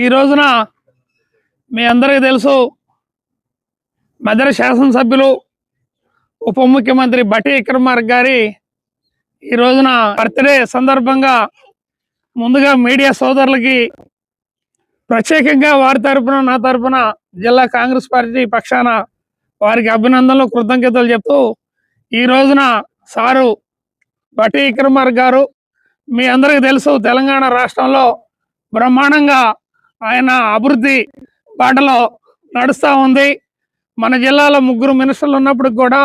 ఈ రోజున మీ అందరికీ తెలుసు, మదర్ శాసనసభ్యులు ఉప ముఖ్యమంత్రి బట్టి విక్రమార్క గారి ఈ రోజున బర్త్డే సందర్భంగా ముందుగా మీడియా సోదరులకి ప్రత్యేకంగా వారి తరపున నా తరపున జిల్లా కాంగ్రెస్ పార్టీ పక్షాన వారికి అభినందనలు కృతజ్ఞతలు చెప్తూ, ఈ రోజున సారు బట్టి విక్రమార్క గారు మీ అందరికీ తెలుసు, తెలంగాణ రాష్ట్రంలో బ్రహ్మాండంగా ఆయన అభివృద్ధి బాటలో నడుస్తూ ఉంది. మన జిల్లాలో 3 మినిస్టర్లు ఉన్నప్పుడు కూడా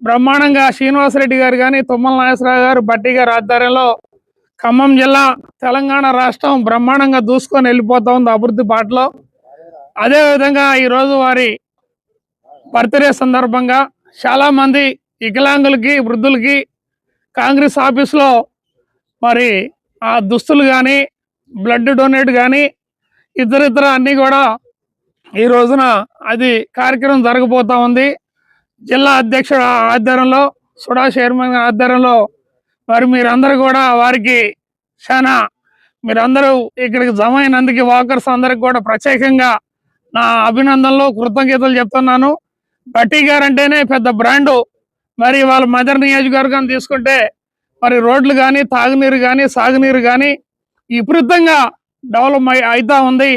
బ్రహ్మాండంగా శ్రీనివాసరెడ్డి గారు కానీ, తుమ్మల నాగేశ్వరరావు గారు, బట్టి గారి ఆధ్వర్యంలో ఖమ్మం జిల్లా తెలంగాణ రాష్ట్రం బ్రహ్మాండంగా దూసుకొని వెళ్ళిపోతూ ఉంది అభివృద్ధి బాటలో. అదేవిధంగా ఈరోజు వారి బర్త్డే సందర్భంగా చాలామంది వికలాంగులకి, వృద్ధులకి కాంగ్రెస్ ఆఫీస్లో మరి ఆ దుస్తులు కానీ, బ్లడ్ డొనేట్ కానీ, ఇతరితర అన్నీ కూడా ఈ రోజున అది కార్యక్రమం జరగబోతూ ఉంది. జిల్లా అధ్యక్షుడు ఆధ్వర్యంలో, సుడా చైర్మన్ ఆధ్వర్యంలో మరి మీరందరూ కూడా వారికి చాలా మీరందరూ ఇక్కడికి జమ అయినందుకు వాకర్స్ అందరికి కూడా ప్రత్యేకంగా నా అభినందనలు కృతజ్ఞతలు చెప్తున్నాను. బట్టి గారు అంటేనే పెద్ద బ్రాండు. మరి వాళ్ళ మదర్ నియోజకవర్గాన్ని తీసుకుంటే మరి రోడ్లు కానీ, తాగునీరు కానీ, సాగునీరు కానీ విపరీతంగా డెవలప్ అవుతూ ఉంది.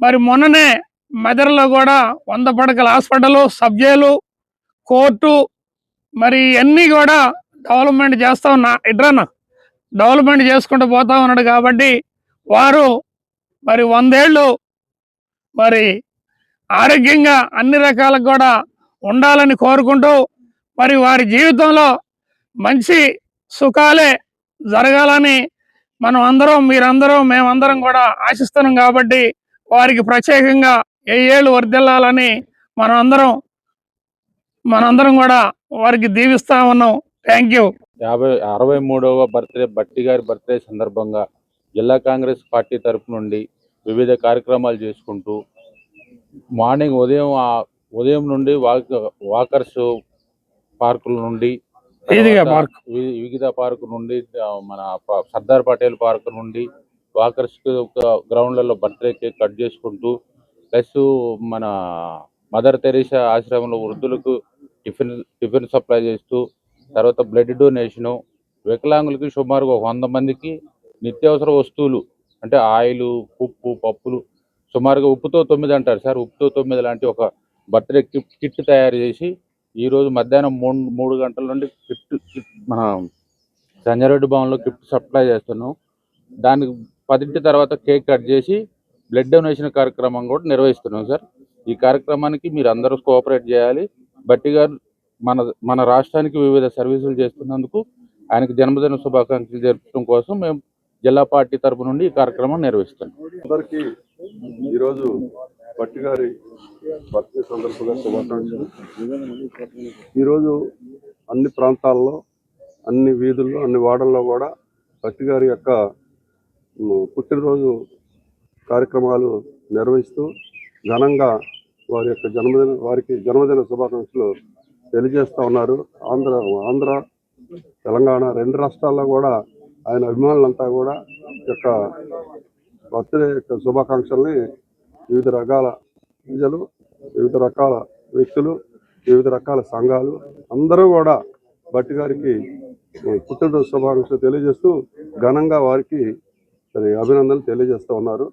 మరి మొన్ననే మదర్లో కూడా 100 పడకల హాస్పిటల్, సబ్జైలు, కోర్టు మరి ఇవన్నీ కూడా డెవలప్మెంట్ చేస్తా డెవలప్మెంట్ చేసుకుంటూ పోతా ఉన్నాడు. కాబట్టి వారు మరి 100 ఏళ్ళు మరి ఆరోగ్యంగా అన్ని రకాలకు కూడా ఉండాలని కోరుకుంటూ, మరి వారి జీవితంలో మంచి సుఖాలే జరగాలని మనం అందరం, మీరందరూ, మేమందరం కూడా ఆశిస్తున్నాం. కాబట్టి వారికి ప్రత్యేకంగా 1000 ఏళ్ళు వర్ధిల్లాలని మనందరం కూడా వారికి దీవిస్తా ఉన్నాం. Thank you. 63వ బర్త్డే బట్టి గారి బర్త్డే సందర్భంగా జిల్లా కాంగ్రెస్ పార్టీ తరఫు నుండి వివిధ కార్యక్రమాలు చేసుకుంటూ మార్నింగ్ ఉదయం నుండి వాకర్స్ పార్కుల నుండి, వివిధ పార్కు నుండి, మన సర్దార్ పటేల్ పార్క్ నుండి వాకర్స్ గ్రౌండ్లలో బర్త్డే కేక్ కట్ చేసుకుంటూ, ప్లస్ మన మదర్ తెరీసా ఆశ్రమంలో వృద్ధులకు టిఫిన్ సప్లై చేస్తూ, తర్వాత బ్లడ్ డొనేషను, వికలాంగులకి సుమారుగా 100 మందికి నిత్యావసర వస్తువులు అంటే ఆయిల్, ఉప్పు, పప్పులు, సుమారుగా ఉప్పుతో 9 అంటారు సార్, ఉప్పుతో 9 లాంటి ఒక బర్త్డే కిట్ తయారు చేసి ఈరోజు మధ్యాహ్నం 3 గంటల నుండి మన సంజారెడ్డి భవన్లో గిఫ్ట్ సప్లై చేస్తున్నాం. దానికి 10 తర్వాత కేక్ కట్ చేసి బ్లడ్ డొనేషన్ కార్యక్రమం కూడా నిర్వహిస్తున్నాం సార్. ఈ కార్యక్రమానికి మీరు అందరూ కోఆపరేట్ చేయాలి. బట్టి గారు మన రాష్ట్రానికి వివిధ సర్వీసులు చేస్తున్నందుకు ఆయనకి జన్మదిన శుభాకాంక్షలు జరపడం కోసం మేము జిల్లా పార్టీ తరపు నుండి ఈ కార్యక్రమం నిర్వహిస్తున్నాం. అందరికీ ఈరోజు బట్టి గారి బర్త్డే సందర్భంగా శుభాకాంక్షలు. ఈరోజు అన్ని ప్రాంతాల్లో, అన్ని వీధుల్లో, అన్ని వార్డుల్లో కూడా బట్టి గారి యొక్క పుట్టినరోజు కార్యక్రమాలు నిర్వహిస్తూ ఘనంగా వారికి జన్మదిన శుభాకాంక్షలు తెలియజేస్తూ ఉన్నారు. ఆంధ్ర తెలంగాణ 2 రాష్ట్రాల్లో కూడా ఆయన అభిమానులంతా కూడా యొక్క బర్త్డే యొక్క శుభాకాంక్షల్ని వివిధ రకాల ప్రజలు, వివిధ రకాల వ్యక్తులు, వివిధ రకాల సంఘాలు అందరూ కూడా బట్టి గారికి పుట్టినరోజు శుభాకాంక్షలు తెలియజేస్తూ ఘనంగా వారికి అభినందనలు తెలియజేస్తూ ఉన్నారు.